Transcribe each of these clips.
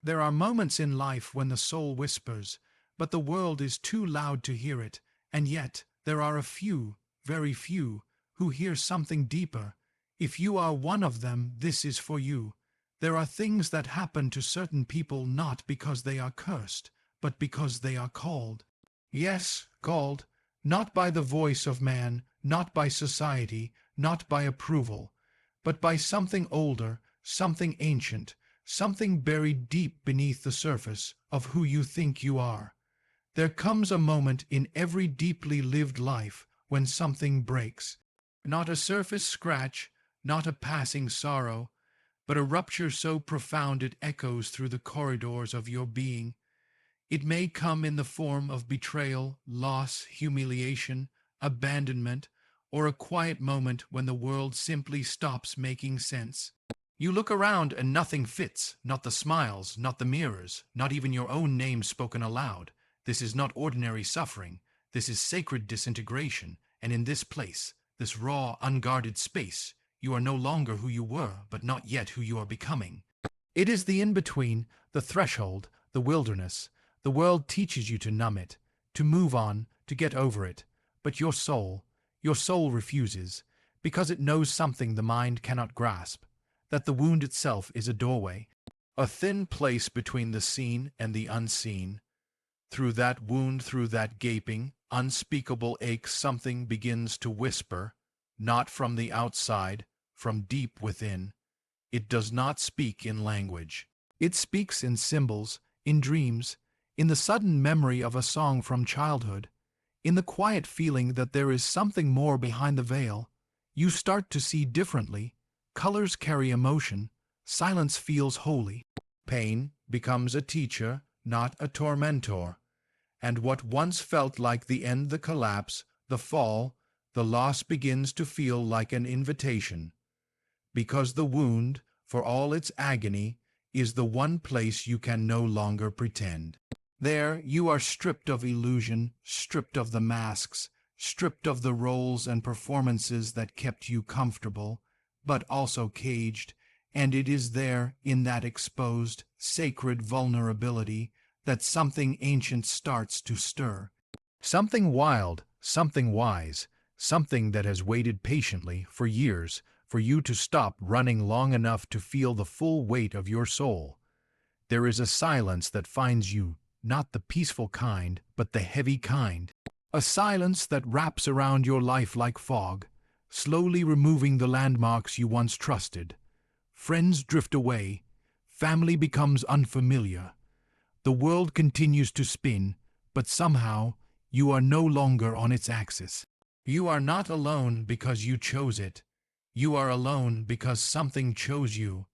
There are moments in life when the soul whispers, but the world is too loud to hear it, and yet there are a few, very few, who hear something deeper. If you are one of them, this is for you. There are things that happen to certain people not because they are cursed, but because they are called. Yes, called, not by the voice of man, not by society, not by approval, but by something older, something ancient, something buried deep beneath the surface of who you think you are. There comes a moment in every deeply lived life when something breaks. Not a surface scratch, not a passing sorrow, but a rupture so profound it echoes through the corridors of your being. It may come in the form of betrayal, loss, humiliation, abandonment, or a quiet moment when the world simply stops making sense. You look around and nothing fits, not the smiles, not the mirrors, not even your own name spoken aloud. This is not ordinary suffering. This is sacred disintegration, and in this place, this raw, unguarded space, you are no longer who you were, but not yet who you are becoming. It is the in-between, the threshold, the wilderness. The world teaches you to numb it, to move on, to get over it. But your soul refuses, because it knows something the mind cannot grasp, that the wound itself is a doorway, a thin place between the seen and the unseen. Through that wound, through that gaping, unspeakable ache, something begins to whisper, not from the outside, from deep within. It does not speak in language. It speaks in symbols, in dreams, in the sudden memory of a song from childhood, in the quiet feeling that there is something more behind the veil. You start to see differently. Colors carry emotion. Silence feels holy. Pain becomes a teacher, not a tormentor. And what once felt like the end, the collapse, the fall, the loss begins to feel like an invitation. Because the wound, for all its agony, is the one place you can no longer pretend. There you are stripped of illusion, stripped of the masks, stripped of the roles and performances that kept you comfortable, but also caged, and it is there, in that exposed, sacred vulnerability, that something ancient starts to stir. Something wild, something wise, something that has waited patiently for years for you to stop running long enough to feel the full weight of your soul. There is a silence that finds you, not the peaceful kind, but the heavy kind. A silence that wraps around your life like fog, slowly removing the landmarks you once trusted. Friends drift away. Family becomes unfamiliar. The world continues to spin, but somehow you are no longer on its axis. You are not alone because you chose it. You are alone because something chose you.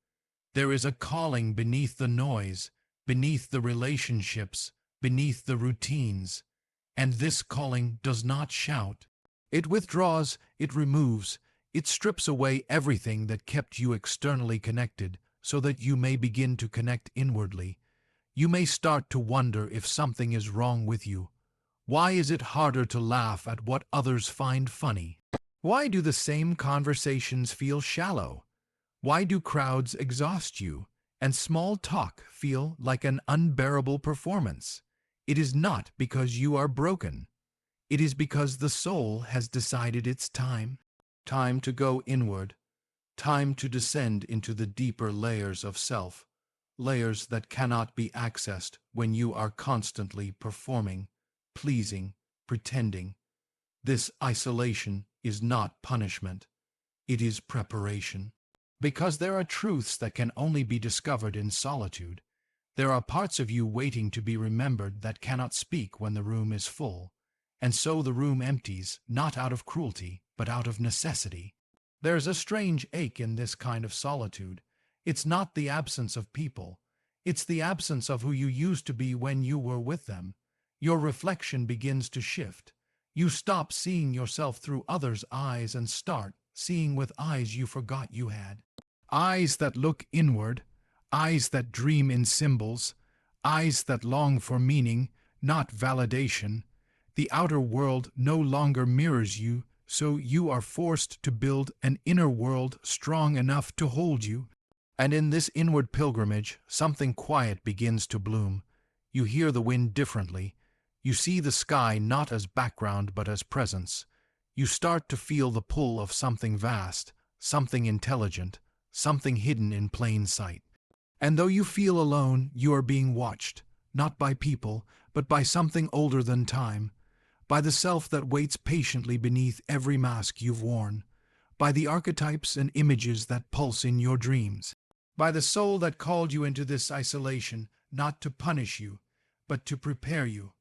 There is a calling beneath the noise, beneath the relationships, beneath the routines. And this calling does not shout. It withdraws, it removes, it strips away everything that kept you externally connected so that you may begin to connect inwardly. You may start to wonder if something is wrong with you. Why is it harder to laugh at what others find funny? Why do the same conversations feel shallow? Why do crowds exhaust you, and small talk feel like an unbearable performance? It is not because you are broken. It is because the soul has decided it's time. Time to go inward. Time to descend into the deeper layers of self. Layers that cannot be accessed when you are constantly performing, pleasing, pretending. This isolation is not punishment. It is preparation. Because there are truths that can only be discovered in solitude. There are parts of you waiting to be remembered that cannot speak when the room is full. And so the room empties, not out of cruelty, but out of necessity. There's a strange ache in this kind of solitude. It's not the absence of people. It's the absence of who you used to be when you were with them. Your reflection begins to shift. You stop seeing yourself through others' eyes and start seeing with eyes you forgot you had. Eyes that look inward, eyes that dream in symbols, eyes that long for meaning, not validation. The outer world no longer mirrors you, so you are forced to build an inner world strong enough to hold you. And in this inward pilgrimage, something quiet begins to bloom. You hear the wind differently. You see the sky not as background but as presence. You start to feel the pull of something vast, something intelligent, something hidden in plain sight. And though you feel alone, you are being watched, not by people, but by something older than time, by the self that waits patiently beneath every mask you've worn, by the archetypes and images that pulse in your dreams, by the soul that called you into this isolation, not to punish you, but to prepare you.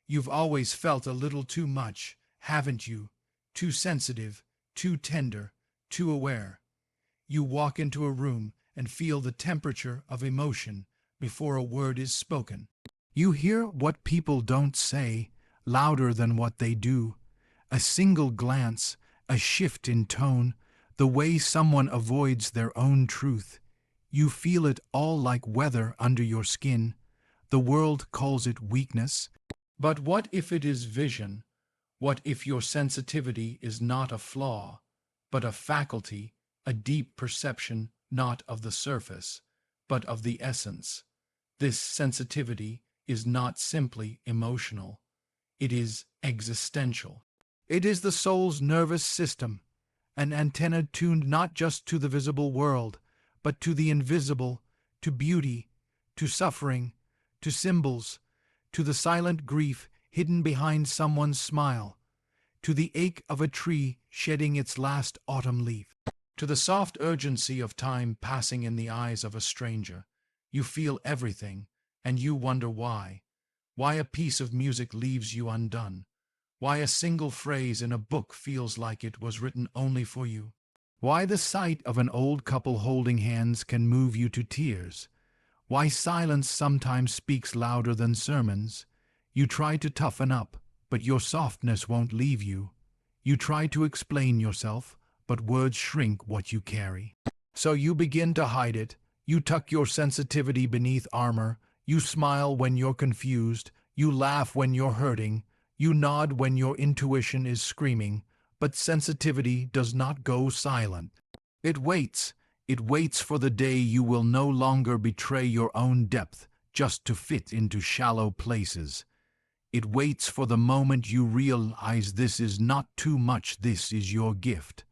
You've always felt a little too much, haven't you? Too sensitive, too tender, too aware. You walk into a room and feel the temperature of emotion before a word is spoken. You hear what people don't say, louder than what they do. A single glance, a shift in tone, the way someone avoids their own truth. You feel it all like weather under your skin. The world calls it weakness. But what if it is vision? What if your sensitivity is not a flaw, but a faculty, a deep perception not of the surface, but of the essence? This sensitivity is not simply emotional. It is existential. It is the soul's nervous system, an antenna tuned not just to the visible world, but to the invisible, to beauty, to suffering, to symbols, to the silent grief hidden behind someone's smile, to the ache of a tree shedding its last autumn leaf, to the soft urgency of time passing in the eyes of a stranger. You feel everything, and you wonder why. Why a piece of music leaves you undone. Why a single phrase in a book feels like it was written only for you. Why the sight of an old couple holding hands can move you to tears. Why silence sometimes speaks louder than sermons. You try to toughen up, but your softness won't leave you. You try to explain yourself, but words shrink what you carry. So you begin to hide it. You tuck your sensitivity beneath armor. You smile when you're confused. You laugh when you're hurting. You nod when your intuition is screaming. But sensitivity does not go silent. It waits. It waits for the day you will no longer betray your own depth just to fit into shallow places. It waits for the moment you realize this is not too much, this is your gift.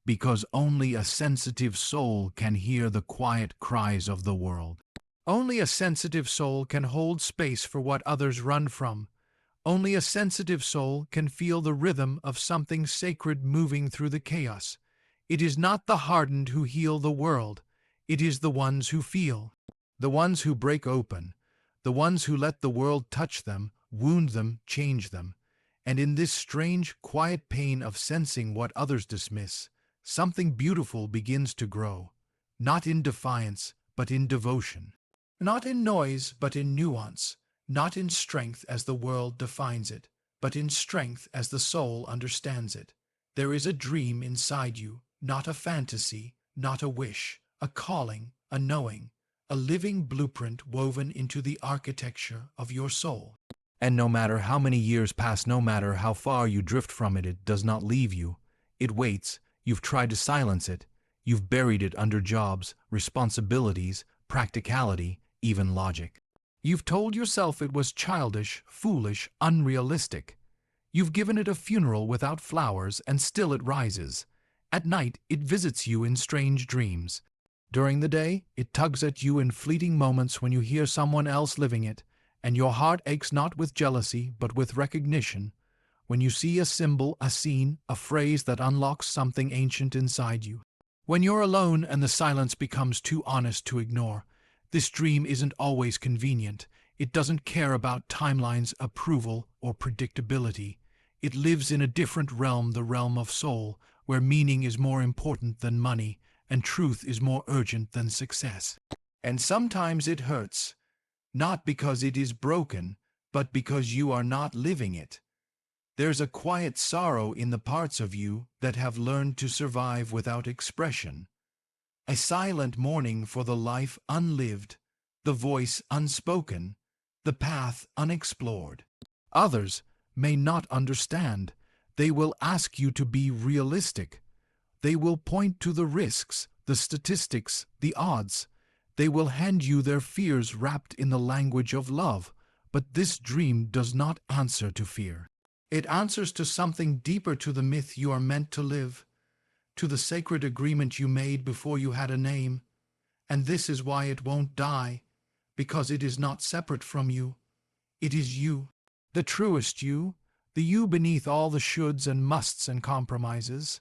Because only a sensitive soul can hear the quiet cries of the world. Only a sensitive soul can hold space for what others run from. Only a sensitive soul can feel the rhythm of something sacred moving through the chaos. It is not the hardened who heal the world. It is the ones who feel. The ones who break open. The ones who let the world touch them, wound them, change them. And in this strange, quiet pain of sensing what others dismiss, something beautiful begins to grow. Not in defiance, but in devotion. Not in noise, but in nuance. Not in strength as the world defines it, but in strength as the soul understands it. There is a dream inside you, not a fantasy, not a wish, a calling, a knowing, a living blueprint woven into the architecture of your soul. And no matter how many years pass, no matter how far you drift from it, it does not leave you. It waits. You've tried to silence it. You've buried it under jobs, responsibilities, practicality, even logic. You've told yourself it was childish, foolish, unrealistic. You've given it a funeral without flowers, and still it rises. At night, it visits you in strange dreams. During the day, it tugs at you in fleeting moments when you hear someone else living it, and your heart aches not with jealousy, but with recognition. When you see a symbol, a scene, a phrase that unlocks something ancient inside you. When you're alone and the silence becomes too honest to ignore. This dream isn't always convenient. It doesn't care about timelines, approval, or predictability. It lives in a different realm, the realm of soul, where meaning is more important than money, and truth is more urgent than success. And sometimes it hurts, not because it is broken, but because you are not living it. There's a quiet sorrow in the parts of you that have learned to survive without expression. A silent mourning for the life unlived, the voice unspoken, the path unexplored. Others may not understand. They will ask you to be realistic. They will point to the risks, the statistics, the odds. They will hand you their fears wrapped in the language of love. But this dream does not answer to fear. It answers to something deeper, to the myth you are meant to live, to the sacred agreement you made before you had a name. And this is why it won't die, because it is not separate from you. It is you, the truest you, the you beneath all the shoulds and musts and compromises.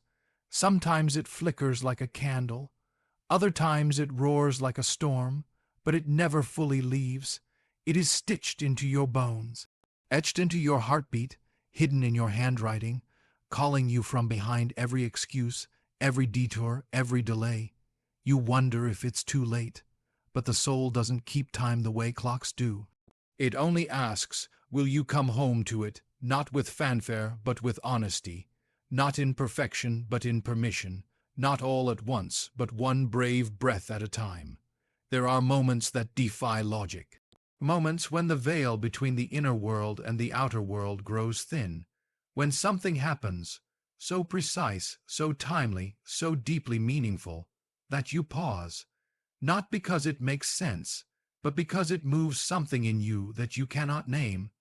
Sometimes it flickers like a candle, other times it roars like a storm, but it never fully leaves. It is stitched into your bones, etched into your heartbeat, hidden in your handwriting, calling you from behind every excuse, every detour, every delay. You wonder if it's too late, but the soul doesn't keep time the way clocks do. It only asks, will you come home to it, not with fanfare, but with honesty, not in perfection, but in permission, not all at once, but one brave breath at a time. There are moments that defy logic. Moments when the veil between the inner world and the outer world grows thin, when something happens, so precise, so timely, so deeply meaningful, that you pause, not because it makes sense, but because it moves something in you that you cannot name.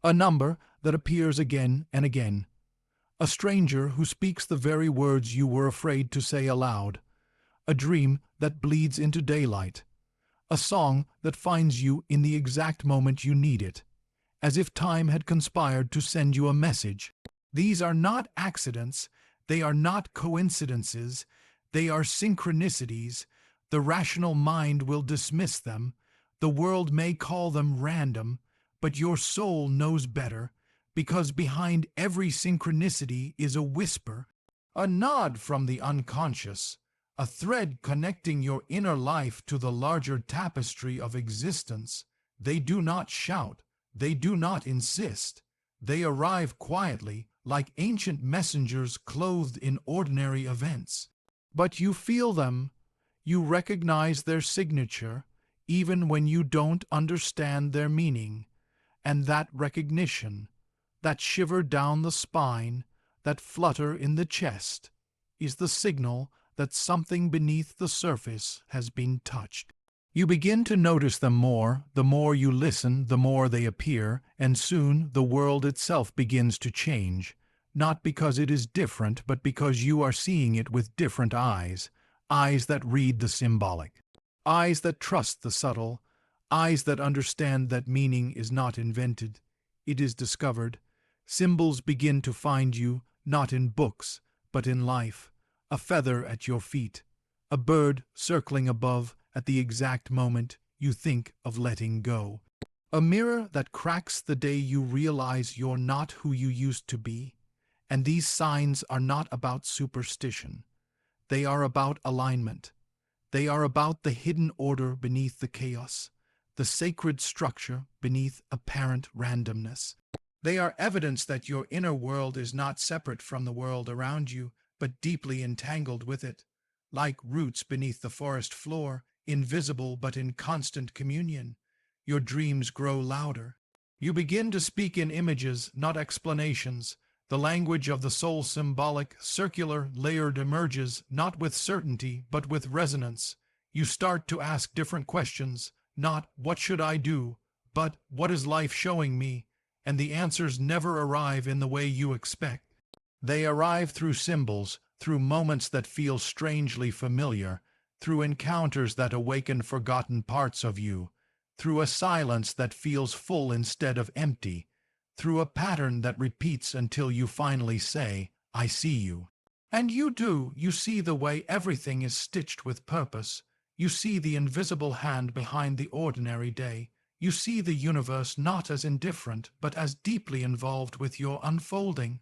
A number that appears again and again. A stranger who speaks the very words you were afraid to say aloud. A dream that bleeds into daylight. A song that finds you in the exact moment you need it, as if time had conspired to send you a message. These are not accidents, they are not coincidences, they are synchronicities. The rational mind will dismiss them, the world may call them random, but your soul knows better, because behind every synchronicity is a whisper, a nod from the unconscious, a thread connecting your inner life to the larger tapestry of existence. They do not shout, they do not insist. They arrive quietly, like ancient messengers clothed in ordinary events. But you feel them, you recognize their signature, even when you don't understand their meaning. And that recognition, that shiver down the spine, that flutter in the chest, is the signal that something beneath the surface has been touched. You begin to notice them more, the more you listen, the more they appear, and soon the world itself begins to change, not because it is different, but because you are seeing it with different eyes, eyes that read the symbolic, eyes that trust the subtle, eyes that understand that meaning is not invented, it is discovered. Symbols begin to find you, not in books, but in life. A feather at your feet, a bird circling above at the exact moment you think of letting go. A mirror that cracks the day you realize you're not who you used to be. And these signs are not about superstition. They are about alignment. They are about the hidden order beneath the chaos, the sacred structure beneath apparent randomness. They are evidence that your inner world is not separate from the world around you, but deeply entangled with it, like roots beneath the forest floor, invisible but in constant communion. Your dreams grow louder. You begin to speak in images, not explanations. The language of the soul symbolic, circular, layered emerges, not with certainty, but with resonance. You start to ask different questions, not "what should I do?" but "what is life showing me?" And the answers never arrive in the way you expect. They arrive through symbols, through moments that feel strangely familiar, through encounters that awaken forgotten parts of you, through a silence that feels full instead of empty, through a pattern that repeats until you finally say, "I see you." And you do. You see the way everything is stitched with purpose. You see the invisible hand behind the ordinary day. You see the universe not as indifferent, but as deeply involved with your unfolding.